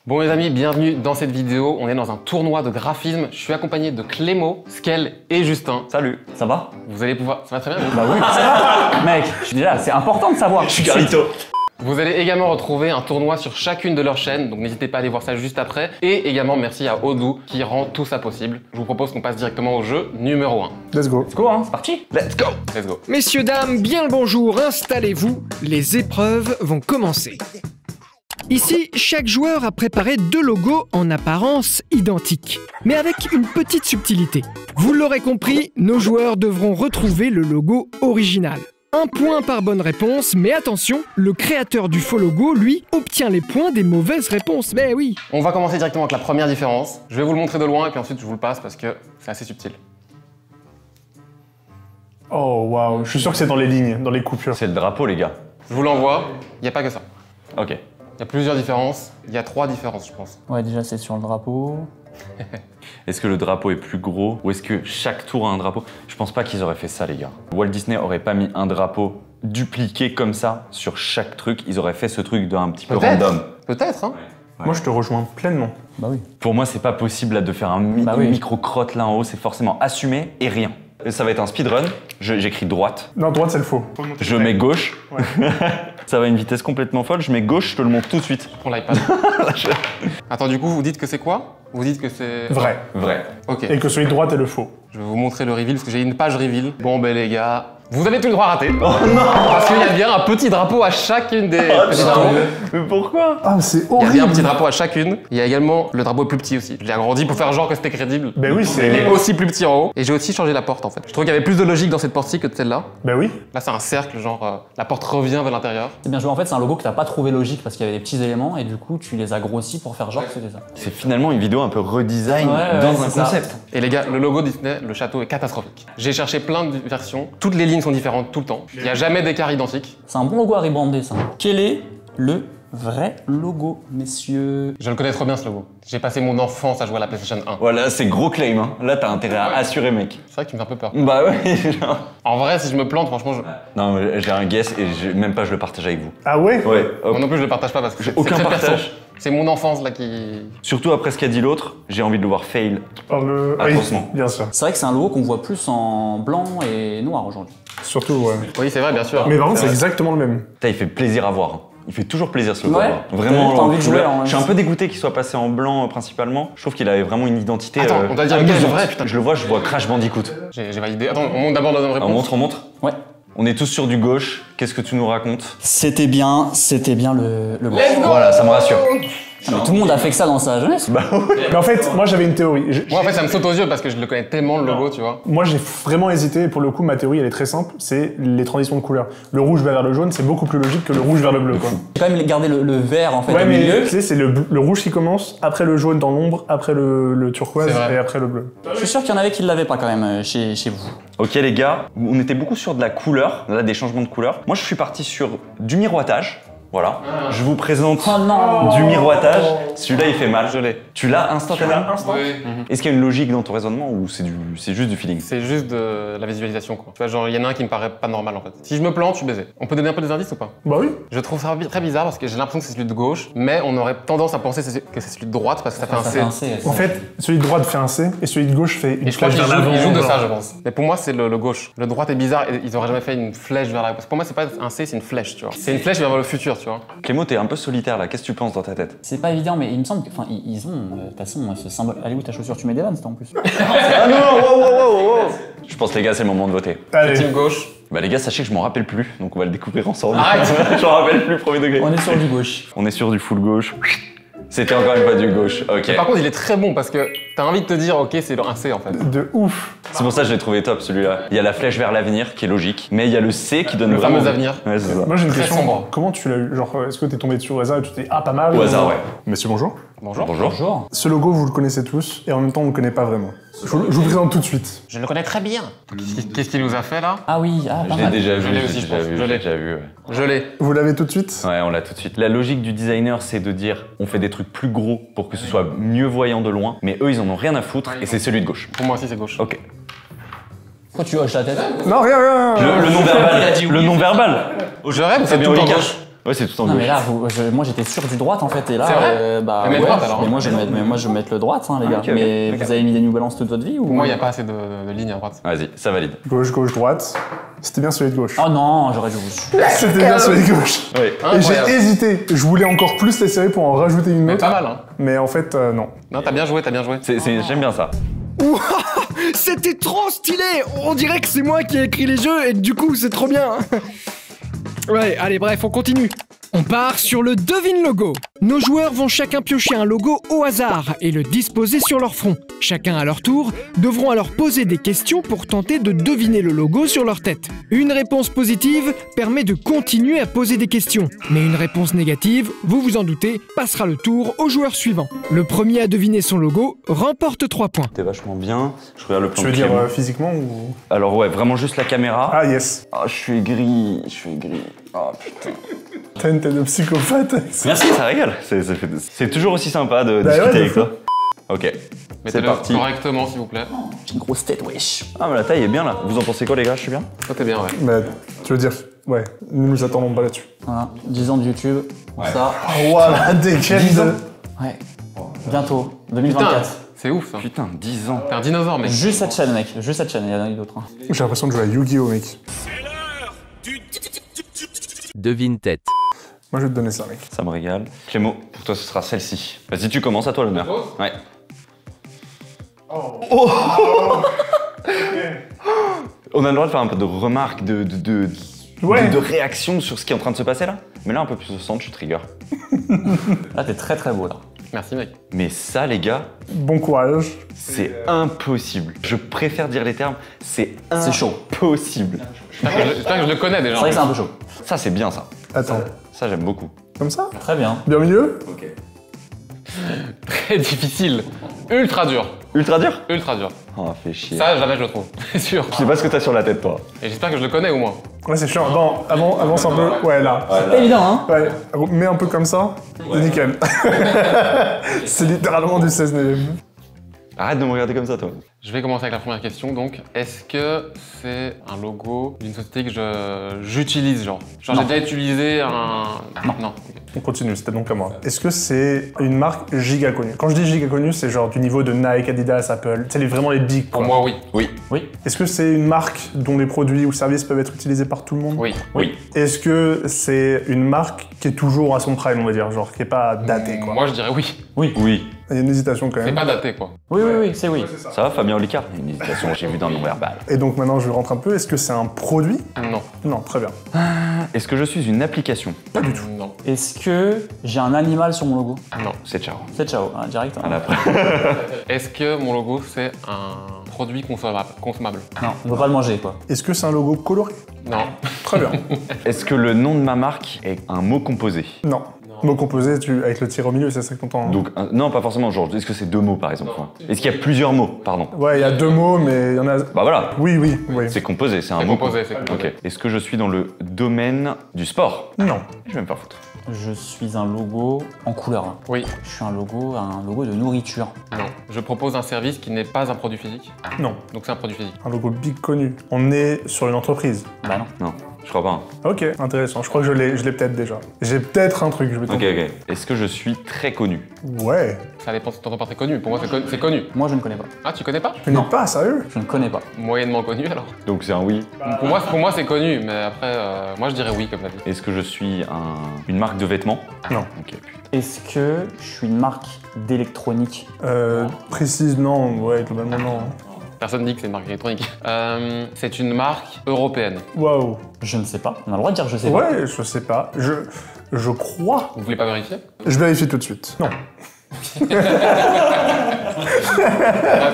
Bon les amis, bienvenue dans cette vidéo. On est dans un tournoi de graphisme. Je suis accompagné de Clémo, Skel et Justin. Salut, ça va? Vous allez pouvoir... Ça va très bien vous? Bah oui, ça va. Mec, déjà, c'est important de savoir. Je suis Carlito. Vous allez également retrouver un tournoi sur chacune de leurs chaînes, donc n'hésitez pas à aller voir ça juste après. Et également merci à Odoo qui rend tout ça possible. Je vous propose qu'on passe directement au jeu numéro 1. Let's go. Let's go, hein, c'est parti. Let's go. Let's go. Messieurs, dames, bien le bonjour, installez-vous, les épreuves vont commencer. Ici, chaque joueur a préparé deux logos en apparence identiques, mais avec une petite subtilité. Vous l'aurez compris, nos joueurs devront retrouver le logo original. Un point par bonne réponse, mais attention, le créateur du faux logo, lui, obtient les points des mauvaises réponses, mais oui. On va commencer directement avec la première différence. Je vais vous le montrer de loin et puis ensuite je vous le passe parce que c'est assez subtil. Oh waouh, je suis sûr que c'est dans les lignes, dans les coupures. C'est le drapeau, les gars. Je vous l'envoie, il n'y a pas que ça. Ok. Il y a plusieurs différences, il y a 3 différences je pense. Ouais, déjà c'est sur le drapeau. Est-ce que le drapeau est plus gros ou est-ce que chaque tour a un drapeau? Je pense pas qu'ils auraient fait ça, les gars. Walt Disney aurait pas mis un drapeau dupliqué comme ça sur chaque truc. Ils auraient fait ce truc d'un petit peu random. Peut-être, hein. Moi je te rejoins pleinement. Bah oui. Pour moi, c'est pas possible là, de faire un micro-crotte là en haut. C'est forcément assumer et rien. Ça va être un speedrun. J'écris droite. Non, droite c'est le faux. Je mets gauche. Ouais. Ça va à une vitesse complètement folle. Je mets gauche, je te le montre tout de suite. Pour l'iPad. Attends, du coup, vous dites que c'est quoi? Vous dites que c'est... Vrai. Vrai. Ok. Et que celui de droite est le faux. Je vais vous montrer le reveal parce que j'ai une page reveal. Bon ben les gars, vous avez tout le droit à rater. Oh non! Parce qu'il y a bien un petit drapeau à chacune des petits drapeaux. Mais pourquoi? Ah, c'est Il y a horrible. bien un petit drapeau à chacune. Il y a également le drapeau plus petit aussi. Je l'ai agrandi pour faire genre que c'était crédible. Ben oui, Il est c'est... aussi plus petit en haut. Et j'ai aussi changé la porte en fait. Je trouve qu'il y avait plus de logique dans cette porte-ci que de celle-là. Ben oui. Là c'est un cercle, genre la porte revient vers l'intérieur. C'est bien joué, en fait c'est un logo que t'as pas trouvé logique parce qu'il y avait des petits éléments et du coup tu les as grossis pour faire genre que c'était ça. C'est finalement une vidéo un peu redesign Ouais, dans c'est un ça. concept. Et les gars, le logo Disney, le château est catastrophique. J'ai cherché plein de versions. Toutes les lignes sont différentes tout le temps. Il n'y a jamais d'écart identique. C'est un bon logo à rebrander ça. Quel est le vrai logo, messieurs? Je le connais trop bien ce logo. J'ai passé mon enfance à jouer à la PlayStation 1. Voilà, c'est gros claim. Hein. Là, t'as intérêt à assurer, mec. C'est vrai que tu me fais un peu peur. Bah ouais, genre... En vrai, si je me plante, franchement, Non, mais j'ai un guess et même pas je le partage avec vous. Ah ouais? Ouais, hop. moi non plus je le partage pas parce que c'est aucun très perso. partage. C'est mon enfance là qui... Surtout après ce qu'a dit l'autre, j'ai envie de le voir fail. Oh, le... Atrocement. Oui, bien sûr. C'est vrai que c'est un logo qu'on voit plus en blanc et noir aujourd'hui. Surtout, ouais. Oui, c'est vrai, bien sûr. Mais par contre, c'est vrai. exactement le même. Putain, il fait plaisir à voir. Hein. Il fait toujours plaisir ce logo. Ouais. Vraiment. T'as envie de jouer, couleur. hein, ouais. Je suis un peu dégoûté qu'il soit passé en blanc principalement. Je trouve qu'il avait vraiment une identité. Attends, on doit dire lequel est le vrai, putain. Je le vois, je vois Crash Bandicoot. J'ai validé. Attends, on monte d'abord la deuxième réponse. On montre. Ouais. On est tous sur du gauche. Qu'est-ce que tu nous racontes? C'était bien le gauche. Voilà, ça me rassure. Ah, mais tout le monde a fait que ça dans sa jeunesse. Bah ouais. Mais en fait, moi j'avais une théorie. Moi en fait ça me saute aux yeux parce que je le connais tellement le logo, tu vois. Moi j'ai vraiment hésité et pour le coup ma théorie elle est très simple, c'est les transitions de couleurs. Le rouge va vers le jaune, c'est beaucoup plus logique que le rouge vers le bleu quoi. J'ai quand même gardé le vert en fait Ouais au mais milieu. tu sais c'est le rouge qui commence, après le jaune dans l'ombre, après le turquoise C'est vrai. et après le bleu. Je suis sûr qu'il y en avait qui ne l'avaient pas quand même chez vous. Ok les gars, on était beaucoup sur de la couleur, là des changements de couleur. Moi je suis parti sur du miroitage. Voilà. Je vous présente Oh non. du miroitage. Celui-là il fait mal. Je l'ai. Tu l'as instantanément? Oui. Est-ce qu'il y a une logique dans ton raisonnement ou c'est juste du feeling? C'est juste de la visualisation quoi. Tu vois, genre il y en a un qui me paraît pas normal en fait. Si je me plante, je suis baisé. On peut donner un peu des indices ou pas? Bah oui. Je trouve ça très bizarre parce que j'ai l'impression que c'est celui de gauche, mais on aurait tendance à penser que c'est celui de droite parce que ça fait un Ça C. fait un C. En fait, celui de droite fait un C et celui de gauche fait une Et je crois flèche qu'ils vers l'avant. jouent de ça, genre. je pense. Mais pour moi, c'est le gauche. Le droite est bizarre et ils auraient jamais fait une flèche vers la... Parce que pour moi, c'est pas un C, c'est une flèche, tu vois. C'est une flèche vers le futur, tu vois. Clément, t'es un peu solitaire là. Qu'est-ce que tu penses dans ta tête? C'est pas évident, mais il me semble que, enfin, ils ont, de toute façon, ce symbole. Allez où ta chaussure? Tu mets des vannes, en plus. Ah non, wow. Je pense les gars, c'est le moment de voter. Allez. Team gauche. Bah les gars, sachez que je m'en rappelle plus, donc on va le découvrir ensemble. Arrête. Je m'en rappelle plus, premier degré. On est sur du gauche. On est sur du full gauche. C'était encore une fois du gauche, ok. Mais par contre, il est très bon parce que t'as envie de te dire, ok, c'est un C en fait. De ouf. C'est pour ça que je l'ai trouvé top celui-là. Il y a la flèche vers l'avenir qui est logique, mais il y a le C qui donne Le vraiment... fameux avenir. Ouais, c'est ça. Moi j'ai une Très question. sombre. Comment tu l'as eu? Genre est-ce que t'es tombé dessus au hasard et tu t'es dit ah pas mal? Au hasard, ouais. Monsieur bonjour. Bonjour. Bonjour. Bonjour. Ce logo vous le connaissez tous et en même temps on le connaît pas vraiment. Je vous le présente tout de suite. Je le connais très bien. Qu'est-ce qu'il nous a fait là? Ah oui, ah, pas Je l'ai mal. déjà Je vu, l'ai je aussi, l'ai je déjà pense. vu, Je je l'ai. l'ai déjà vu. Ouais. Je l'ai. Vous l'avez tout de suite? Ouais, on l'a tout de suite. La logique du designer, c'est de dire on fait des trucs plus gros pour que ce soit mieux voyant de loin, mais eux, ils en ont rien à foutre et c'est celui de gauche. Pour moi aussi, c'est gauche. Ok. Pourquoi tu hoches la tête? Non rien. Le non-verbal. Le non-verbal. Je rêve, c'est bien tout en Olivier. gauche. Ouais, c'est tout en Non gauche. mais là, moi j'étais sûr du droite en fait, et là, C'est vrai bah Mais ouais, droite, alors, mais hein. moi je vais mettre le droite, hein, les gars. ok, ok. Mais Ok. vous avez mis des New Balance toute votre vie ou Pour moi, il n'y a pas assez de lignes à droite. Vas-y, ça valide. Gauche, gauche, droite. C'était bien celui de gauche. Oh non, j'aurais dû vous. C'était bien celui de gauche. Oui. Et Incroyable. j'ai hésité. Je voulais encore plus les serrer pour en rajouter une Mais autre. pas mal, hein. Mais en fait, non. Non, t'as bien joué, t'as bien joué. J'aime bien ça. Ouah, c'était trop stylé. On dirait que c'est moi qui ai écrit les jeux et que du coup c'est trop bien. Ouais, allez bref, on continue. On part sur le devine logo. Nos joueurs vont chacun piocher un logo au hasard et le disposer sur leur front. Chacun à leur tour devront alors poser des questions pour tenter de deviner le logo sur leur tête. Une réponse positive permet de continuer à poser des questions, mais une réponse négative, vous vous en doutez, passera le tour au joueur suivant. Le premier à deviner son logo remporte 3 points. T'es vachement bien. Je regarde le plan Tu veux de dire Clément. physiquement ou... Alors ouais, vraiment juste la caméra. Ah, yes. Ah, je suis gris. Oh putain. T'as une tête de psychopathe. Merci, ça régale. C'est toujours aussi sympa de Bah discuter ouais, de avec fou. toi. Ok, c'est Mettez-le parti. correctement, s'il vous plaît. J'ai une grosse tête, wesh. Ah mais la taille est bien là. Vous en pensez quoi les gars? Je suis bien? Toi, t'es bien, ouais. Bah, tu veux dire... Ouais, nous nous attendons pas là-dessus. Voilà, 10 ans de YouTube, ça. Oh, voilà, décale 10 ans. de... Ouais. Bientôt, Putain, 2024. c'est ouf, ça. Putain, 10 ans. T'es un dinosaure, mec. Juste cette chaîne, mec. Juste cette chaîne, il y en a eu d'autres. Hein. J'ai l'impression de jouer à Yu-Gi-Oh, mec. Devine tête. Moi, je vais te donner ça, mec. Ça me régale. Clément, pour toi ce sera celle-ci. Vas-y, tu commences, à toi l'honneur. Ouais. Oh. On a le droit de faire un peu de remarques, de réaction sur ce qui est en train de se passer là. Mais là, un peu plus au centre, je suis trigger. Là, t'es très très beau, là. Merci, mec. Mais ça, les gars, Bon courage. c'est impossible. Je préfère dire les termes, c'est chaud. impossible. J'espère que je le connais déjà. C'est vrai que c'est un peu chaud. Ça, c'est bien ça. Attends. Ça, j'aime beaucoup. Comme ça? Très bien. Bien au milieu? Très difficile. Ultra dur. Ultra dur? Ultra dur. Oh, fait chier. Ça, jamais je le trouve. C'est sûr. Je sais pas ce que t'as sur la tête, toi. Et j'espère que je le connais au moins. Ouais, c'est chiant. Non, avance un peu. Ouais, là. C'est pas évident, hein. Ouais, mets un peu comme ça. Et nickel. C'est littéralement du 16 neuvième. Arrête de me regarder comme ça, toi. Je vais commencer avec la première question. Donc, est-ce que c'est un logo d'une société que j'utilise, genre j'ai déjà utilisé un... Non. Ok. On continue, c'était donc à moi. Est-ce que c'est une marque giga connue? Quand je dis giga connue, c'est genre du niveau de Nike, Adidas, Apple. C'est vraiment les big, Pour quoi. moi, oui. Oui. Oui. Est-ce que c'est une marque dont les produits ou services peuvent être utilisés par tout le monde? Oui. Oui. Est-ce que c'est une marque qui est toujours à son prime, on va dire, genre qui est pas datée, quoi? Moi, je dirais oui. Oui. Il y a une hésitation quand C'est même. pas daté, quoi. Oui, c'est oui. Ça va, Fabien Olicard? Une hésitation, j'ai vu dans le non-verbal. Et donc maintenant, je rentre un peu. Est-ce que c'est un produit? Non. Non, très bien. Est-ce que je suis une application? Pas du tout. Non. Est-ce que j'ai un animal sur mon logo? Non. C'est ciao. C'est ciao, hein, direct. Hein. À la fin. Est-ce que mon logo, c'est un produit consommable? Non, on peut pas le manger, quoi. Est-ce que c'est un logo coloré? Non. Très bien. Est-ce que le nom de ma marque est un mot composé? Non. Mot composé, avec le tir au milieu, c'est ça que t'entends? Donc, non, pas forcément, genre, est-ce que c'est deux mots par exemple? Est-ce qu'il y a plusieurs mots? Pardon. Ouais, il y a deux mots, mais il y en a... Bah voilà, Oui. c'est composé, c'est un C'est mot. composé, c'est composé. Ok. Est-ce que je suis dans le domaine du sport? Non. Je vais me faire foutre. Je suis un logo en couleur. Là. Oui. Je suis un logo de nourriture. Non. Je propose un service qui n'est pas un produit physique. Non. Donc c'est un produit physique. Un logo big connu. On est sur une entreprise. Bah non. Non, je crois pas. Hein. Ok, intéressant. Je crois que je l'ai peut-être déjà. J'ai peut-être un truc, je vais Ok, tenter. ok. Est-ce que je suis très connu? Ouais. Ça dépend si t'entends pas très connu. Pour moi, c'est connu. Moi, je ne connais pas. Ah, tu connais pas? Tu n'es pas sérieux? Je ne connais pas. Moyennement connu, alors. Donc c'est un oui. Pour moi, c'est connu, mais après, moi, je dirais oui, comme t'as dit. Est-ce que je suis une marque de vêtements? Non. Ok, putain. Est-ce que je suis une marque d'électronique? Précise, non. Ouais, globalement, non. Personne dit que c'est une marque électronique. C'est une marque européenne. Waouh. Je ne sais pas. On a le droit de dire je sais pas. Ouais, je sais pas. Je crois. Vous voulez pas vérifier? Je vérifie tout de suite. Non.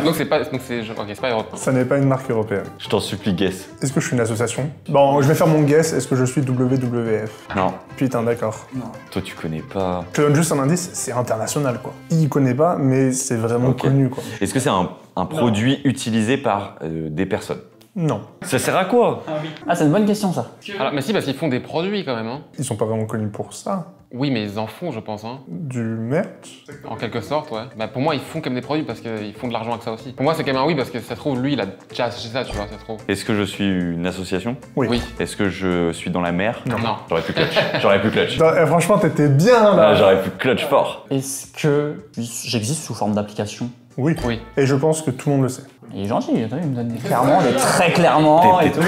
Donc c'est pas européen. Ça n'est pas une marque européenne. Je t'en supplie, guess. Est-ce que je suis une association? Bon, je vais faire mon guess. Est-ce que je suis WWF? Non. Putain, d'accord. Toi, tu connais pas. Je te donne juste un indice, c'est international, quoi. Il connaît pas, mais c'est vraiment Ok. connu, quoi. Est-ce que c'est un produit utilisé par des personnes? Non. Ça sert à quoi? Ah, c'est une bonne question, ça. Alors, mais si, parce qu'ils font des produits quand même. Hein. Ils sont pas vraiment connus pour ça. Oui, mais ils en font, je pense. Hein. Du merch? En quelque sorte, ouais. Bah, pour moi, ils font comme des produits parce qu'ils font de l'argent avec ça aussi. Pour moi, c'est quand même un oui parce que ça se trouve, lui, il a déjà acheté ça, tu vois, ça se trouve. Est-ce que je suis une association? Oui. Est-ce que je suis dans la mer? Non. J'aurais pu clutch. J'aurais pu clutch. Franchement, t'étais bien là. Ah, j'aurais pu clutch fort. Est-ce que j'existe sous forme d'application? Oui. Oui. Et je pense que tout le monde le sait. Il est gentil, il me donne clairement, il est très clairement. T'es et tout.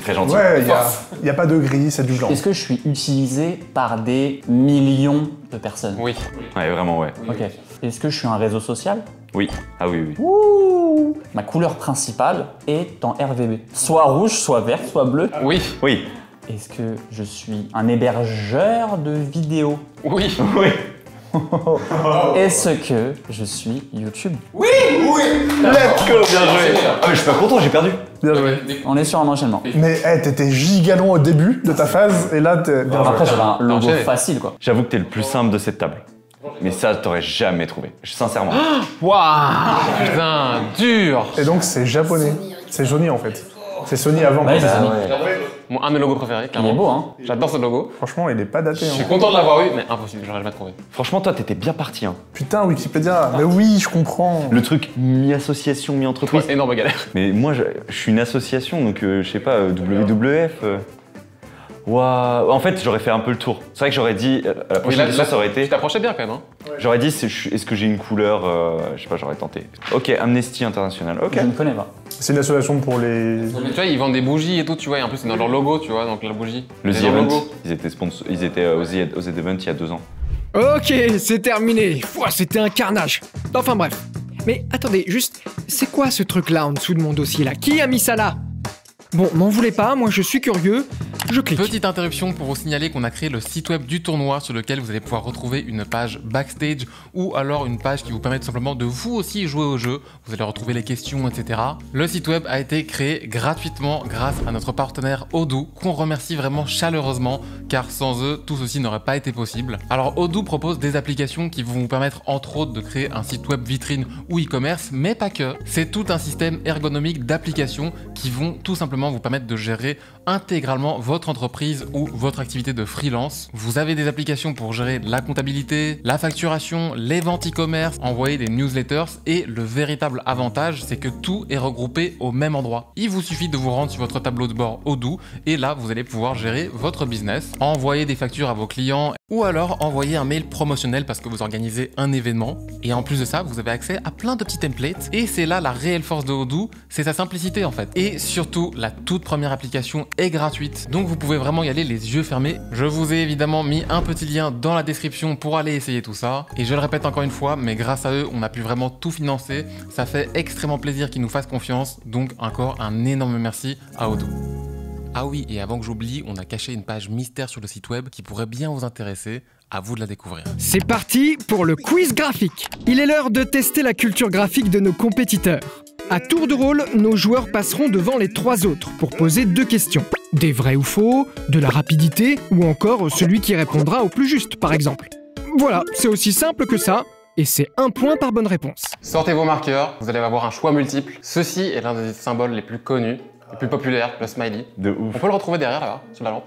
très gentil. Ouais, il y a pas de gris, c'est du blanc. Est-ce que je suis utilisé par des millions de personnes? Oui. Ouais, vraiment, ouais. Ok. Est-ce que je suis un réseau social? Oui. Ah oui, oui. Ouh. Ma couleur principale est en RGB. Soit rouge, soit vert, soit bleu. Oui. Oui. Est-ce que je suis un hébergeur de vidéos? Oui. Oui. Est-ce que je suis YouTube? Let's go, bien joué. Ah, mais je suis pas content, j'ai perdu. Bien joué. On est sur un enchaînement. Mais t'étais giga loin au début de ta phase et là t'es bien joué. Après, j'avais un logo Enchaîné. facile, quoi. J'avoue que t'es le plus simple de cette table. Mais ça, t'aurais jamais trouvé. Sincèrement. Waouh. Putain, dur. Et donc c'est japonais. C'est Sony en fait. C'est Sony avant. Ouais, c'est quoi. ça. Un de mes logos préférés, Il est clairement. beau, hein. J'adore ce logo. Franchement, il est pas daté. Je suis Hein. content de l'avoir eu, mais impossible, j'aurais jamais trouvé. Franchement, toi, t'étais bien parti. Hein. Putain, Wikipédia. Mais oui, je comprends. Le truc mi-association, mi-entreprise. Énorme galère. Mais moi, je suis une association, donc je sais pas, WWF. Waouh. En fait, j'aurais fait un peu le tour. C'est vrai que j'aurais dit. La prochaine question, ça aurait Tu été. t'approchais bien quand même, hein. J'aurais dit, est-ce que j'ai une couleur. Je sais pas, j'aurais tenté. Ok, Amnesty International. Ok. Je ne connais pas. C'est une association pour les. Mais tu vois, ils vendent des bougies et tout, tu vois, et en plus c'est dans leur logo, tu vois, donc la bougie. Le C'est The dans Event. logo. Ils étaient au The Event il y a 2 ans. Ok, c'est terminé. Pouah, c'était un carnage. Enfin bref. Mais attendez, juste, c'est quoi ce truc-là en dessous de mon dossier là? Qui a mis ça là? Bon, m'en voulez pas, moi je suis curieux. Je clique. Petite interruption pour vous signaler qu'on a créé le site web du tournoi sur lequel vous allez pouvoir retrouver une page backstage ou alors une page qui vous permet tout simplement de vous aussi jouer au jeu. Vous allez retrouver les questions, etc. Le site web a été créé gratuitement grâce à notre partenaire Odoo, qu'on remercie vraiment chaleureusement car sans eux, tout ceci n'aurait pas été possible. Alors Odoo propose des applications qui vont vous permettre entre autres de créer un site web vitrine ou e-commerce, mais pas que. C'est tout un système ergonomique d'applications qui vont tout simplement vous permettre de gérer intégralement votre entreprise ou votre activité de freelance. Vous avez des applications pour gérer la comptabilité, la facturation, les ventes e-commerce, envoyer des newsletters et le véritable avantage, c'est que tout est regroupé au même endroit. Il vous suffit de vous rendre sur votre tableau de bord Odoo et là, vous allez pouvoir gérer votre business, envoyer des factures à vos clients ou alors envoyer un mail promotionnel parce que vous organisez un événement. Et en plus de ça, vous avez accès à plein de petits templates et c'est là la réelle force de Odoo, c'est sa simplicité en fait. Et surtout, la toute première application est gratuite, donc vous pouvez vraiment y aller les yeux fermés. Je vous ai évidemment mis un petit lien dans la description pour aller essayer tout ça. Et je le répète encore une fois, mais grâce à eux, on a pu vraiment tout financer. Ça fait extrêmement plaisir qu'ils nous fassent confiance, donc encore un énorme merci à Odoo. Ah oui, et avant que j'oublie, on a caché une page mystère sur le site web qui pourrait bien vous intéresser. À vous de la découvrir. C'est parti pour le quiz graphique. Il est l'heure de tester la culture graphique de nos compétiteurs. À tour de rôle, nos joueurs passeront devant les 3 autres pour poser 2 questions. Des vrais ou faux, de la rapidité, ou encore celui qui répondra au plus juste, par exemple. Voilà, c'est aussi simple que ça, et c'est 1 point par bonne réponse. Sortez vos marqueurs, vous allez avoir un choix multiple. Ceci est l'un des symboles les plus connus, les plus populaires, le smiley. De ouf. On peut le retrouver derrière là-bas, sur la lampe.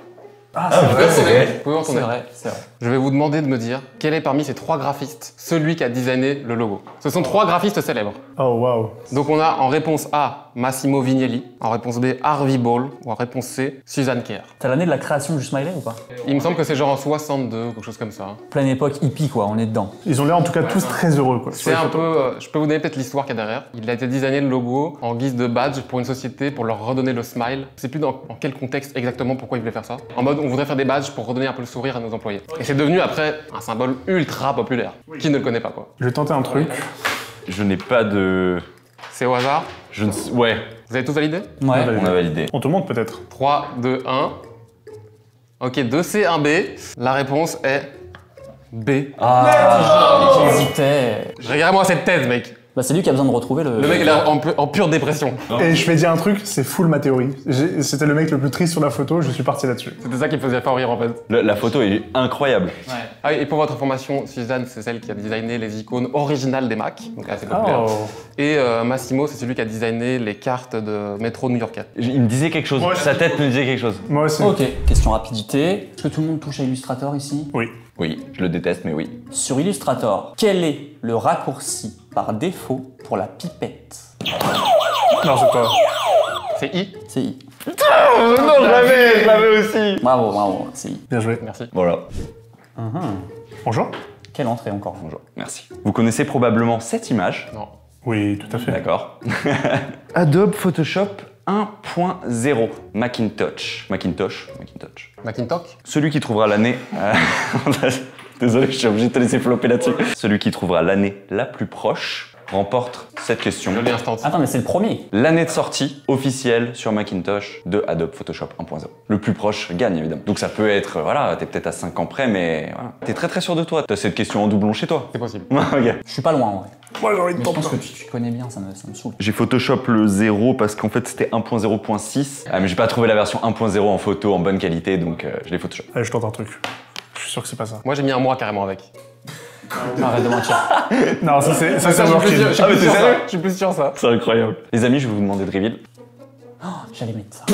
Ah, c'est vrai. Vous pouvez C'est retourner. vrai, c'est vrai. Je vais vous demander de me dire quel est parmi ces 3 graphistes celui qui a designé le logo. Ce sont 3 graphistes célèbres. Oh waouh. Donc on a en réponse A, Massimo Vignelli, en réponse B, Harvey Ball, ou en réponse C, Suzanne Kerr. T'as l'année de la création du smiley ou pas? Il me semble que c'est genre en 62 ou quelque chose comme ça. Pleine époque hippie, quoi, on est dedans. Ils ont l'air en tout cas tous très heureux quoi. C'est un peu... je peux vous donner peut-être l'histoire qu'il y a derrière. Il a été designé le logo en guise de badge pour une société pour leur redonner le smile. Je sais plus dans quel contexte exactement pourquoi il voulait faire ça. En mode on voudrait faire des badges pour redonner un peu le sourire à nos employés. Et c'est devenu après un symbole ultra populaire. Qui ne le connaît pas quoi. Je vais tenter un truc. Je n'ai pas de. C'est au hasard. Je ne sais. Ouais, Vous avez tous validé? Ouais. on a validé. On te montre peut-être. 3, 2, 1. Ok, 2C, 1B. La réponse est B. Ah, j'hésitais. Regarde-moi cette tête, mec. Bah, c'est lui qui a besoin de retrouver le. Le mec il est en pure dépression. Et je vais dire un truc, c'est full ma théorie. C'était le mec le plus triste sur la photo, je suis parti là-dessus. C'était ça qui me faisait pas rire en fait. La photo est incroyable. Ouais. Ah oui, et pour votre information, Suzanne, c'est celle qui a designé les icônes originales des Mac, donc assez populaire. Oh. Et Massimo, c'est celui qui a designé les cartes de métro new-yorkais. Il me disait quelque chose. Moi, Sa tête me disait quelque chose. Moi aussi. Ok, question rapidité. Est-ce que tout le monde touche à Illustrator ici? Oui. Oui, je le déteste, mais oui. Sur Illustrator, quel est le raccourci par défaut pour la pipette? Non, c'est pas. C'est I. C'est I. Non, je l'avais aussi. Bravo, bravo, c'est I. Bien joué. Merci. Voilà. Bonjour. Quelle entrée encore? Bonjour. Merci. Vous connaissez probablement cette image. Non. Oui, tout à fait. D'accord. Adobe Photoshop 1.0 Macintosh. Macintosh. Macintosh. Celui qui trouvera l'année... Désolé, je suis obligé de te laisser flopper là-dessus. Celui qui trouvera l'année la plus proche remporte cette question. Joli instant. Attends, mais c'est le premier. L'année de sortie officielle sur Macintosh de Adobe Photoshop 1.0. Le plus proche gagne évidemment. Donc ça peut être, voilà, t'es peut-être à 5 ans près, mais voilà. T'es très sûr de toi. T'as cette question en doublon chez toi. C'est possible. Ok. Je suis pas loin, en vrai. Moi, j'ai envie de Mais je pense tenter. que tu connais bien, ça me saoule. J'ai Photoshop le 0 parce qu'en fait c'était 1.0.6. Ah, mais j'ai pas trouvé la version 1.0 en photo en bonne qualité, donc je l'ai Photoshop. Allez, je tente un truc. Je suis sûr que c'est pas ça. Moi j'ai mis un mois carrément avec. Arrête de mentir. Non, ça c'est Je suis overkill. plus sûr, Ah, mais c'est sérieux je suis plus sûr ça. C'est incroyable. Les amis, je vais vous demander de reveal. J'allais mettre ça.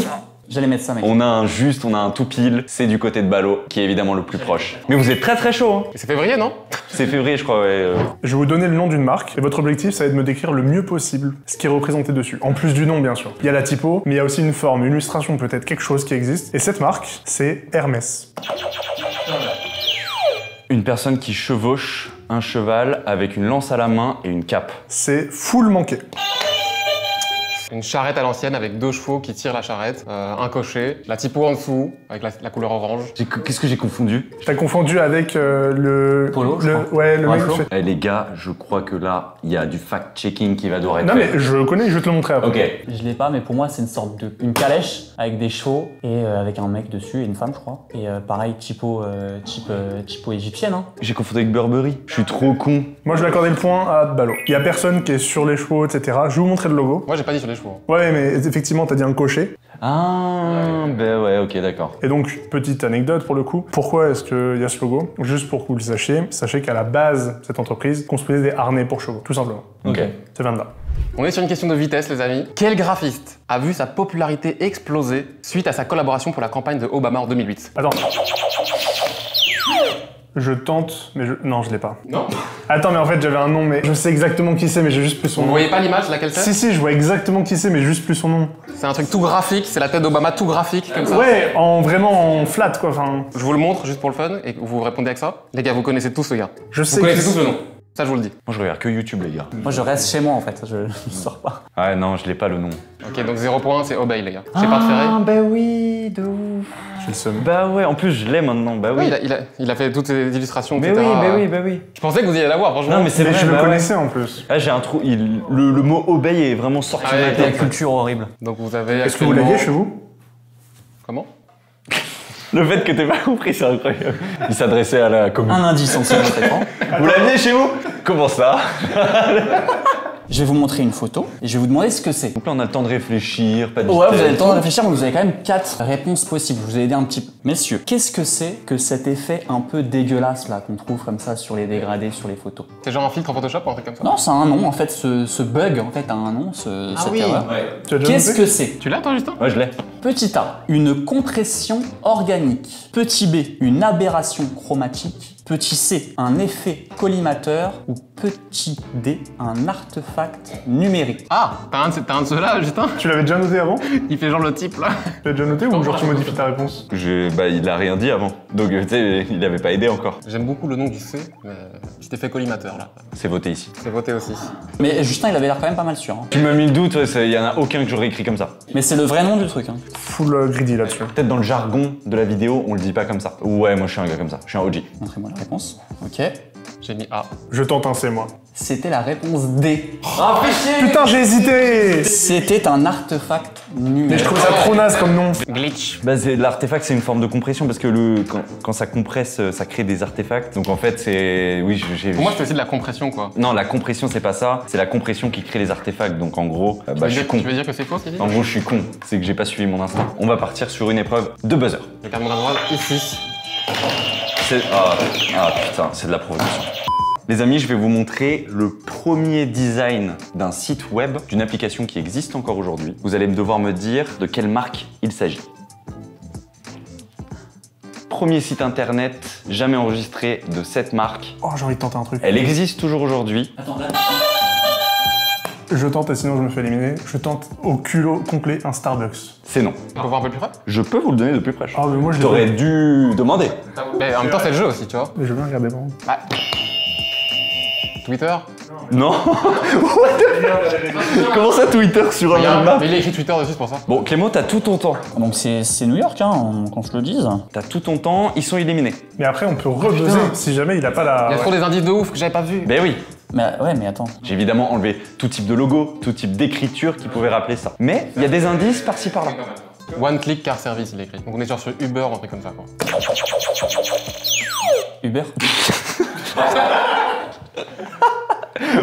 J'allais mettre ça, mec. On a un tout pile, c'est du côté de Ballot, qui est évidemment le plus proche. Mais vous êtes très chaud, hein. C'est février non? C'est février, je crois, ouais. Je vais vous donner le nom d'une marque et votre objectif, ça va être de me décrire le mieux possible ce qui est représenté dessus. En plus du nom, bien sûr. Il y a la typo, mais il y a aussi une forme, une illustration, peut-être quelque chose qui existe. Et cette marque, c'est Hermès. Une personne qui chevauche un cheval avec une lance à la main et une cape. C'est full manqué. Une charrette à l'ancienne avec 2 chevaux qui tirent la charrette, un cocher, la typo en dessous avec la couleur orange. Qu'est-ce que j'ai confondu? T'as confondu avec le... Polo, je crois. Ouais, le Ouais, mec Flo. qui fait... Eh les gars, je crois que là, il y a du fact-checking qui va devoir être Non fait. mais je le connais, je vais te le montrer après. Ok. Je l'ai pas, mais pour moi, c'est une sorte de... Une calèche avec des chevaux et avec un mec dessus et une femme, je crois. Et pareil, typo égyptienne, hein. J'ai confondu avec Burberry. Je suis trop con. Moi je vais accorder le point à Ballot. Il y a personne qui est sur les chevaux, etc. Je vais vous montrer le logo. Moi j'ai pas dit sur les chevaux. Ouais, mais effectivement, t'as dit un cocher. Ah, ben ouais, ok, d'accord. Et donc, petite anecdote pour le coup. Pourquoi est-ce qu'il y a ce logo? Juste pour que vous le sachiez, sachez qu'à la base, cette entreprise construisait des harnais pour chevaux, tout simplement. Ok. Ça vient de là. On est sur une question de vitesse les amis. Quel graphiste a vu sa popularité exploser suite à sa collaboration pour la campagne de Obama en 2008? Attends. Je tente, mais je... Non, je l'ai pas. Non? Attends, mais en fait, j'avais un nom, mais je sais exactement qui c'est, mais j'ai juste plus son Vous nom. voyez pas l'image laquelle c'est? Si, je vois exactement qui c'est, mais juste plus son nom. C'est un truc tout graphique, c'est la tête d'Obama tout graphique comme ça. Ouais, vraiment en flat, quoi. Enfin, Je vous le montre juste pour le fun et vous répondez avec ça. Les gars, vous connaissez tous ce gars. je Vous sais connaissez qui tous le nom. Ça, je vous le dis. Moi, je regarde que YouTube, les gars. Moi, je reste chez moi, en fait. Je sors pas. Ah non, je l'ai pas le nom. Ok, donc 0 point, c'est Obey, les gars. J'ai pas de ferré. bah oui, de ouf. J'ai le seum. Bah ouais, en plus, je l'ai maintenant, bah oui. Oui, il a fait toutes ses illustrations, Mais etc. bah oui. Je pensais que vous y alliez la voir, franchement. Non, mais c'est Mais vrai, je le bah ouais. connaissais en plus. Ah, j'ai un trou. Le mot obey est vraiment sorti Ah de ma ouais, tête. La culture horrible. Donc vous avez. Est-ce que vous actuellement- l'aviez chez vous? Comment? Le fait que t'aies pas compris, c'est incroyable. Il s'adressait à la commune. Un indice en dessous de votre écran. Vous l'aviez chez vous? Comment ça? Je vais vous montrer une photo et je vais vous demander ce que c'est. Donc là, on a le temps de réfléchir, pas de Ouais, vous vitesse. avez le temps de réfléchir, mais vous avez quand même 4 réponses possibles. Je vous ai aidé un petit peu. Messieurs, qu'est-ce que c'est que cet effet un peu dégueulasse là qu'on trouve comme ça sur les dégradés, sur les photos? C'est genre un filtre en Photoshop ou un truc comme ça? Non, ça a un nom en fait. Ce bug en fait a un nom. Cette erreur. Tu as déjà Qu'est-ce noté que c'est? Tu l'as, toi, Justin? Ouais, je l'ai. Petit A, une compression organique. Petit B, une aberration chromatique. Petit C, un effet collimateur. Ou petit D, un artefact numérique. Ah, t'as un de ceux-là, Justin? Tu l'avais déjà noté avant? Il fait genre le type là. Tu l'as déjà noté ou genre tu modifies ta réponse? Bah, il a rien dit avant. Donc, tu sais, il avait pas aidé encore. J'aime beaucoup le nom du C, mais petit effet collimateur là. C'est voté ici. C'est voté aussi. Mais Justin, il avait l'air quand même pas mal sûr. Hein. Tu m'as mis le doute, il y en a aucun que j'aurais écrit comme ça. Mais c'est le vrai nom du truc. Hein. Full greedy là-dessus. Peut-être dans le jargon de la vidéo, on le dit pas comme ça. Ouais, moi je suis un gars comme ça. Je suis un OG. Montrez-moi la réponse. Ok. J'ai mis A. Je tente un C, moi. C'était la réponse D. Putain, j'ai hésité! C'était un artefact Nul. Mais je trouve ça trop naze comme nom. Glitch. Bah, l'artefact, c'est une forme de compression parce que quand ça compresse, ça crée des artefacts. Donc en fait, c'est. Oui, j'ai. Pour moi, c'est aussi de la compression, quoi. Non, la compression, c'est pas ça. C'est la compression qui crée les artefacts. Donc en gros, bah, je suis con. Tu veux dire que c'est faux, Sylvie? En gros, je suis con. C'est que j'ai pas suivi mon instinct. On va partir sur une épreuve de buzzer. Je garde mon endroit ici. Ah putain, c'est de la provocation. Les amis, je vais vous montrer le premier design d'un site web, d'une application qui existe encore aujourd'hui. Vous allez devoir me dire de quelle marque il s'agit. Premier site internet jamais enregistré de cette marque. Oh, j'ai envie de tenter un truc. Elle existe toujours aujourd'hui. Attends, là. Je tente et sinon je me fais éliminer. Je tente au culot complet un Starbucks. C'est non. On peut voir un peu plus près? Je peux vous le donner de plus près. Ah, mais moi je T'aurais dû demander. Mais en même temps, c'est le jeu aussi, tu vois. Mais je veux bien regarder bon. Ah. Twitter? Non. Comment ça Twitter sur un même map? Mais il a écrit Twitter dessus, c'est pour ça. Bon, Clément, t'as tout ton temps. Donc c'est New York, hein, qu'on se le dise. T'as tout ton temps, ils sont éliminés. Mais après on peut rebuzzer si jamais il a pas la... Il y a trop des indices de ouf que j'avais pas vu. Ben oui. Mais ouais, mais attends. J'ai évidemment enlevé tout type de logo, tout type d'écriture qui pouvait rappeler ça. Mais il y a des indices par-ci par-là. One click car service, il est écrit. Donc on est sur Uber ou un truc comme ça, quoi. Uber.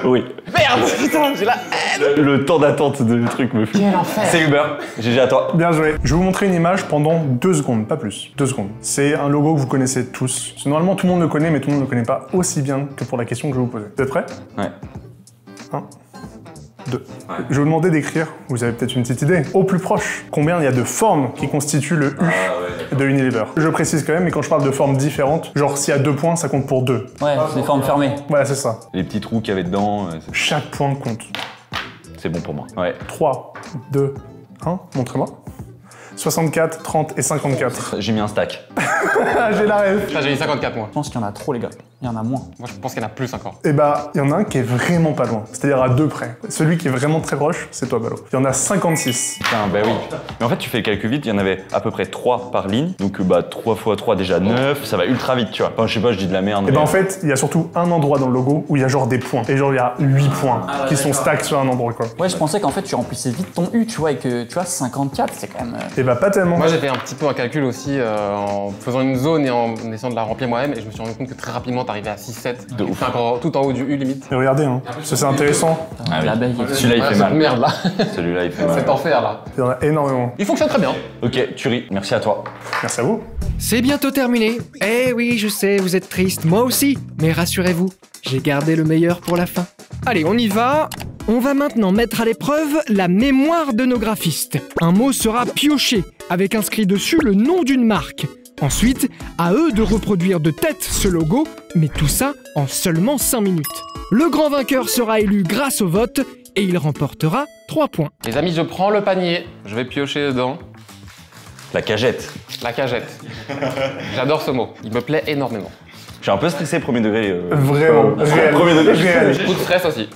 Oui. Merde, putain, j'ai la haine. Le temps d'attente de truc me fume. Quel enfer. C'est Uber. GG à toi. Bien joué. Je vais vous montrer une image pendant 2 secondes, pas plus. 2 secondes. C'est un logo que vous connaissez tous. Normalement tout le monde le connaît, mais tout le monde ne le connaît pas aussi bien que pour la question que je vais vous poser. Vous êtes prêts? Ouais. 1, 2. Je vais vous demander d'écrire, vous avez peut-être une petite idée, au plus proche, combien il y a de formes qui constituent le U de Unilever. Je précise quand même, mais quand je parle de formes différentes, genre s'il y a 2 points, ça compte pour 2. Ouais, c'est des formes fermées. Voilà, c'est ça. Les petits trous qu'il y avait dedans, Chaque point compte. c'est bon pour moi. Ouais. 3, 2, 1, montrez-moi. 64, 30 et 54. J'ai mis un stack. Ah, j'ai la rêve. J'ai eu 54, moi. Je pense qu'il y en a trop, les gars. Il y en a moins. Moi, je pense qu'il y en a plus encore. Et bah, il y en a un qui est vraiment pas loin. C'est-à-dire à 2 près. Celui qui est vraiment très proche, c'est toi, Balo. Il y en a 56. Putain, bah oui. Mais en fait, tu fais le calcul vite, il y en avait à peu près 3 par ligne. Donc, bah, 3 x 3, déjà 9, ça va ultra vite, tu vois. Enfin, je sais pas, je dis de la merde. Et mais- bah, en fait, il y a surtout un endroit dans le logo où il y a genre des points. Et genre, il y a 8 points qui sont stack sur un endroit, quoi. Ouais, je pensais qu'en fait, tu remplissais vite ton U, tu vois, et que, tu vois, 54, c'est quand même... Et bah, pas tellement. Moi, j'ai fait un petit peu un calcul aussi en faisant une zone et en essayant de la remplir moi-même. Et je me suis rendu compte que très rapidement, t'arrivais à 6-7. De ouf. Enfin, encore tout en haut du U, limite. Et regardez, hein. Ça, c'est intéressant. Ah oui. L'abeille. Celui-là, il fait cette mal. merde là. Celui-là, il fait mal. Cet enfer là. Il y en a énormément. Il fonctionne très bien. Ok, Turi, merci à toi. Merci à vous. C'est bientôt terminé. Eh oui, je sais, vous êtes triste, moi aussi. Mais rassurez-vous, j'ai gardé le meilleur pour la fin. Allez, on y va. On va maintenant mettre à l'épreuve la mémoire de nos graphistes. Un mot sera pioché, avec inscrit dessus le nom d'une marque. Ensuite, à eux de reproduire de tête ce logo, mais tout ça en seulement 5 minutes. Le grand vainqueur sera élu grâce au vote et il remportera 3 points. Les amis, je prends le panier. Je vais piocher dedans. La cagette. La cagette. J'adore ce mot. Il me plaît énormément. Je suis un peu stressé, premier degré. Vraiment. Réel. Premier degré. Réel. Coup de stress aussi.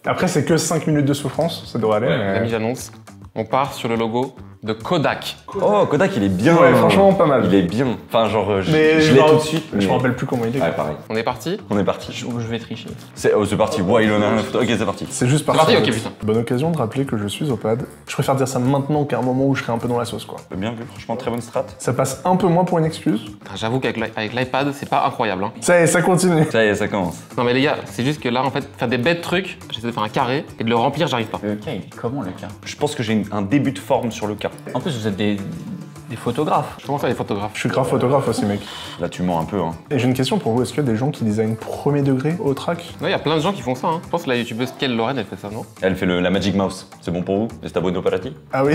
Après, c'est que 5 minutes de souffrance. Ça devrait aller. Les mais- amis, j'annonce. On part sur le logo de Kodak. Oh, Kodak, il est bien. Ouais, franchement, pas mal. Il est bien. Enfin, genre, Mais je je l'ai me- tout de suite. Je me mais- rappelle plus comment il est. Ouais, pareil. On est parti. On est parti. Je vais tricher. C'est parti. Ouais, il en a un. Ok, c'est parti. C'est juste C'est parti. parti, ok, putain. Bonne occasion de rappeler que je suis au pad. Je préfère dire ça maintenant qu'à un moment où je serai un peu dans la sauce, quoi. Bien vu, franchement, très bonne strat. Ça passe un peu moins pour une excuse. Putain, j'avoue qu'avec l'iPad, c'est pas incroyable. Hein. Ça y est, ça continue. Ça y est, ça commence. Non mais les gars, c'est juste que là, en fait, faire des bêtes trucs, j'essaie de faire un carré et de le remplir, j'arrive pas. Le cas, il est comment, le cas? Je pense que j'ai un début de forme sur le cas. En plus, vous êtes des photographes. Je commence à les photographes. Je suis grave photographe aussi, mec. Là, tu mens un peu, hein. Et j'ai une question pour vous. Est-ce qu'il y a des gens qui designent premier degré au track? Ouais, il y a plein de gens qui font ça. Hein. Je pense que la youtubeuse Kel Lorraine, elle fait ça, non? Elle fait la Magic Mouse. C'est bon pour vous? Les Stabonno Palati? Ah oui.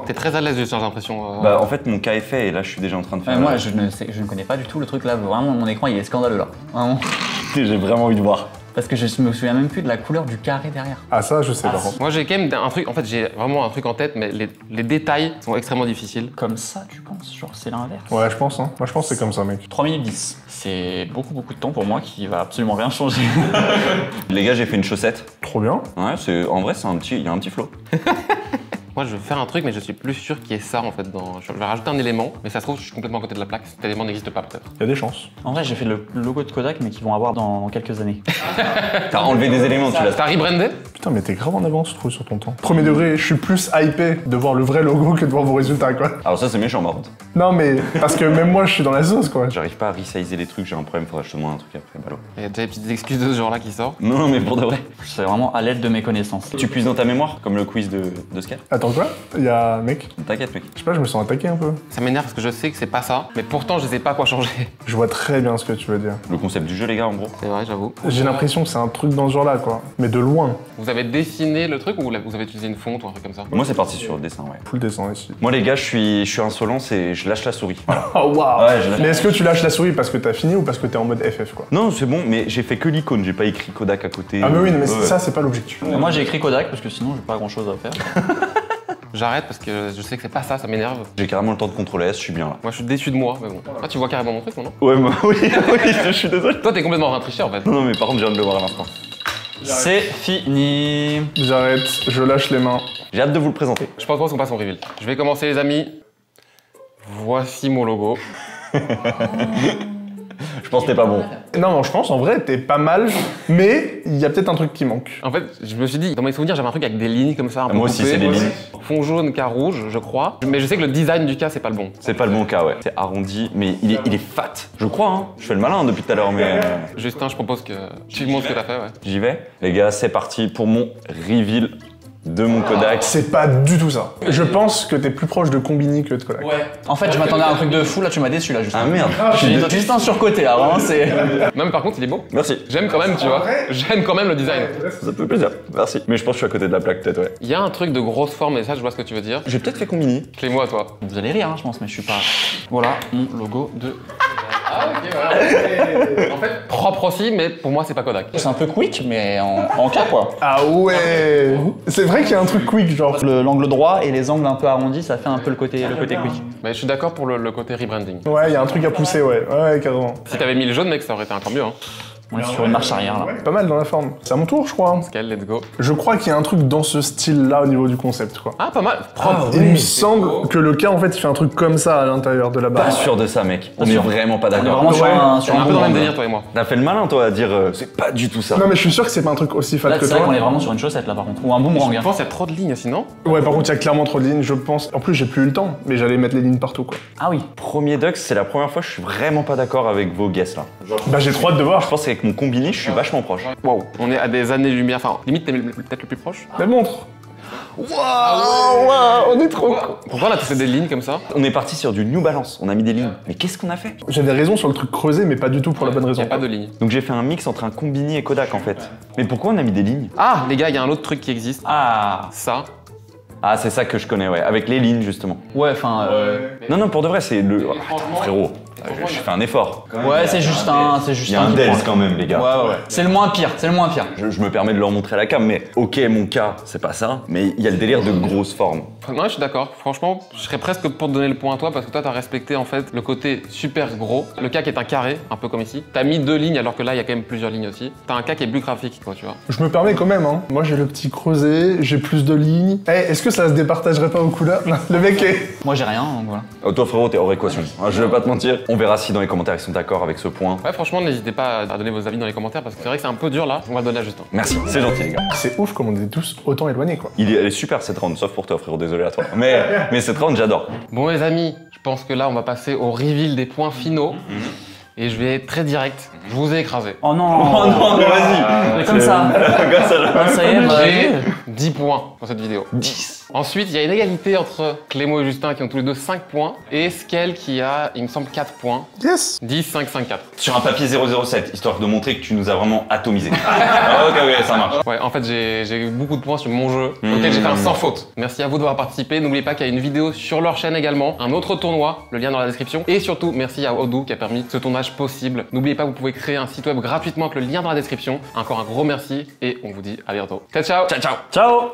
T'es très à l'aise, j'ai l'impression. Bah, en fait, mon cas est fait et là, je suis déjà en train de faire. Moi, je ne connais pas du tout le truc là. Vraiment, mon écran, il est scandaleux là. Vraiment. J'ai vraiment envie de voir. Parce que je me souviens même plus de la couleur du carré derrière. Ah ça, je sais par contre. Moi, j'ai quand même un truc. En fait, j'ai vraiment un truc en tête, mais les détails sont extrêmement difficiles. Comme ça, tu penses? Genre, c'est l'inverse. Ouais, je pense. Hein. Moi, je pense que c'est comme ça, mec. 3 minutes 10. C'est beaucoup de temps pour moi qui va absolument rien changer. Les gars, j'ai fait une chaussette. Trop bien. Ouais, en vrai, il y a un petit flow. Moi, je vais faire un truc, mais je suis plus sûr qu'il y ait ça en fait. Je vais rajouter un élément, mais ça se trouve, je suis complètement à côté de la plaque. Cet élément n'existe pas peut-être. Il y a des chances. En vrai, j'ai fait le logo de Kodak, mais qu'ils vont avoir dans quelques années. T'as enlevé des éléments, tu l'as. T'as rebrandé? Putain, mais t'es grave en avance, je trouve, sur ton temps. Premier degré, je suis plus hypé de voir le vrai logo que de voir vos résultats, quoi. Alors ça, c'est méchant, par contre. Non, mais parce que même moi, je suis dans la sauce, quoi. J'arrive pas à resizer les trucs, j'ai un problème, faudrait que je te demande un truc après, ballot. Il y a déjà des petites excuses de ce genre-là qui sortent. Non, non, mais pour de vrai. C'est vraiment à l'aide de mes connaissances. Tu puises dans ta mémoire, comme le quiz de Scar. Attends, quoi? Il y a un mec. T'inquiète, mec. Je sais pas, je me sens attaqué un peu. Ça m'énerve parce que je sais que c'est pas ça, mais pourtant je sais pas quoi changer. Je vois très bien ce que tu veux dire. Le concept du jeu, les gars, en gros. C'est vrai, j'avoue. J'ai l'impression que c'est un truc dans ce genre-là, quoi. Mais de loin. Vous avez dessiné le truc ou vous avez utilisé une fonte ou un truc comme ça? Moi, c'est parti sur le dessin, ouais. Full descend ici. Moi, les gars, je suis insolent, c'est je lâche la souris. Voilà. Oh, waouh! Ouais, je lâche. Mais est-ce que tu lâches la souris parce que t'as fini ou parce que t'es en mode FF, quoi? Non, c'est bon, mais j'ai fait que l'icône, j'ai pas écrit Kodak à côté. Ah, mais oui, mais Ouais. ça, c'est pas l'objectif. Moi, j'ai écrit Kodak parce que sinon, j'ai pas grand chose à faire. J'arrête parce que je sais que c'est pas ça, ça m'énerve. J'ai carrément le temps de contrôler S, je suis bien là. Moi je suis déçu de moi, mais bon. Ah, tu vois carrément mon truc, non? Ouais, moi, oui, je suis désolé. Toi t'es complètement un tricheur en fait. Non, non, mais par contre, je viens de le voir à l'instant. C'est fini. J'arrête, je lâche les mains. J'ai hâte de vous le présenter. Je pense qu'on passe au reveal. Je vais commencer les amis. Voici mon logo. Je pense que t'es pas bon. Non, non, je pense en vrai, t'es pas mal, mais il y a peut-être un truc qui manque. En fait, je me suis dit, dans mes souvenirs, j'avais un truc avec des lignes comme ça, un peu Moi aussi, coupées. c'est des lignes. Fond jaune, cas rouge, je crois. Mais je sais que le design du cas, c'est pas le bon. C'est pas le bon cas, ouais. C'est arrondi, mais il est fat. Je crois, hein. Je fais le malin depuis tout à l'heure, mais Justin, je propose que tu montres ce que t'as fait, ouais. j'y vais. Les gars, c'est parti pour mon reveal de mon Kodak. C'est pas du tout ça. Je pense que t'es plus proche de Combini que de Kodak. Ouais. En fait, je m'attendais à un truc de fou, là, tu m'as déçu, là, juste. Ah merde. Je suis juste un surcoté, là, vraiment, c'est. Non, mais par contre, il est beau. Merci. J'aime quand même, tu vois. J'aime quand même le design. Ça fait plaisir. Merci. Mais je pense que je suis à côté de la plaque, peut-être, ouais. Il y a un truc de grosse forme, et ça, je vois ce que tu veux dire. J'ai peut-être fait combini. Clé-moi, toi. Vous allez rire, hein, je pense, mais je suis pas. Voilà, mon logo de. Ah, ok, voilà. En fait, propre aussi, mais pour moi, c'est pas Kodak. C'est un peu quick, mais en cas, quoi. Ah ouais! C'est vrai qu'il y a un truc quick, genre. L'angle droit et les angles un peu arrondis, ça fait un peu le côté quick. Mais je suis d'accord pour le côté rebranding. Ouais, il y a un truc à pousser, ouais. Ouais, carrément. Si t'avais mis le jaune, mec, ça aurait été encore mieux, hein. On est sur une marche arrière, là. Pas mal dans la forme. C'est à mon tour, je crois. Scale, let's go. Je crois qu'il y a un truc dans ce style-là au niveau du concept, quoi. Ah, pas mal. Propre. Il me semble que le cas, en fait, il fait un truc comme ça à l'intérieur de la Pas barre. sûr de ça, mec. On est sûr. vraiment pas On est d'accord. vraiment sur Ouais. un, On est un peu dans le même boomerang. délire, toi et moi. T'as fait le malin, toi, à dire c'est pas du tout ça. Non, mais je suis sûr que c'est pas un truc aussi fat Là, que c'est vrai qu'on toi. est vraiment sur une chaussette, là, par contre. Ou un boomerang, Je hein. pense qu'il y a trop de lignes, sinon. Ouais, par contre, il y a clairement trop de lignes, je pense. En plus, j'ai plus eu le temps, mais j'allais mettre les lignes partout, quoi. Ah oui. Premier Dux, c'est la première fois que je suis vraiment pas d'accord avec vos guesses là. Bah, j'ai trop hâte de Je voir. pense qu'avec mon combiné, je suis vachement proche. Waouh. On est à des années-lumière. Enfin, limite, t'es peut-être le plus proche. Mais montre. Waouh, on est trop. Pourquoi on a tous fait des lignes comme ça? On est parti sur du New Balance, on a mis des lignes. Mais qu'est-ce qu'on a fait? J'avais raison sur le truc creusé, mais pas du tout pour la bonne Il raison. n'y a pas de lignes. Donc j'ai fait un mix entre un Combini et Kodak en fait. Mais pourquoi on a mis des lignes? Ah, les gars, il y a un autre truc qui existe. Ah. Ça. Ah, c'est ça que je connais, ouais, avec les lignes justement. Ouais, enfin. Non, non, pour de vrai, c'est le. Frérot, j'ai fait un effort. Ouais, c'est juste un. C'est juste Il y a un truc Dells point. quand même, les gars. Ouais, ouais. C'est le moins pire, c'est le moins pire. Je me permets de leur montrer la cam, mais ok, mon cas, c'est pas ça, mais il y a le délire de grosse forme. Non, je suis d'accord. Franchement, je serais presque pour te donner le point à toi parce que toi, t'as respecté en fait le côté super gros. Le cas qui est un carré, un peu comme ici. T'as mis 2 lignes alors que là, il y a quand même plusieurs lignes aussi. T'as un cas qui est plus graphique, quoi, tu vois. Je me permets quand même, hein. Moi, j'ai le petit creusé, j'ai plus de lignes. Eh, est-ce que ça se départagerait pas aux couleurs? Le mec est. Moi, j'ai rien, donc voilà. Oh, toi, frérot, t'es hors équation. Ah, je vais pas te mentir. On verra si dans les commentaires ils sont d'accord avec ce point. Ouais, franchement, n'hésitez pas à donner vos avis dans les commentaires parce que c'est vrai que c'est un peu dur là. On va le donner à Justin. Merci, c'est gentil, les gars. C'est ouf comme on est tous autant éloignés, quoi. Elle est super cette round, sauf pour toi, frérot, désolé à toi. Mais cette round, j'adore. Bon, les amis, je pense que là, on va passer au reveal des points finaux. Et je vais être très direct. Je vous ai écrasé. Oh non. Oh non, mais vas-y. Mais comme ça. Comme ça, Ah, ça y est, bah, J'ai 10 points pour cette vidéo. 10. Ensuite, il y a une égalité entre Clément et Justin qui ont tous les deux 5 points. Et Skel qui a, il me semble, 4 points. Yes! 10, 5, 5, 4. Sur un papier 007, histoire de montrer que tu nous as vraiment atomisé. Ah, ok, ça marche. Ouais, en fait, j'ai eu beaucoup de points sur mon jeu, auquel j'ai fait un sans faute. Merci à vous d'avoir participé. N'oubliez pas qu'il y a une vidéo sur leur chaîne également, un autre tournoi, le lien dans la description. Et surtout, merci à Odoo qui a permis ce tournage possible. N'oubliez pas, vous pouvez créer un site web gratuitement avec le lien dans la description. Encore un gros merci et on vous dit à bientôt. Ciao, ciao! Ciao, ciao. Ciao.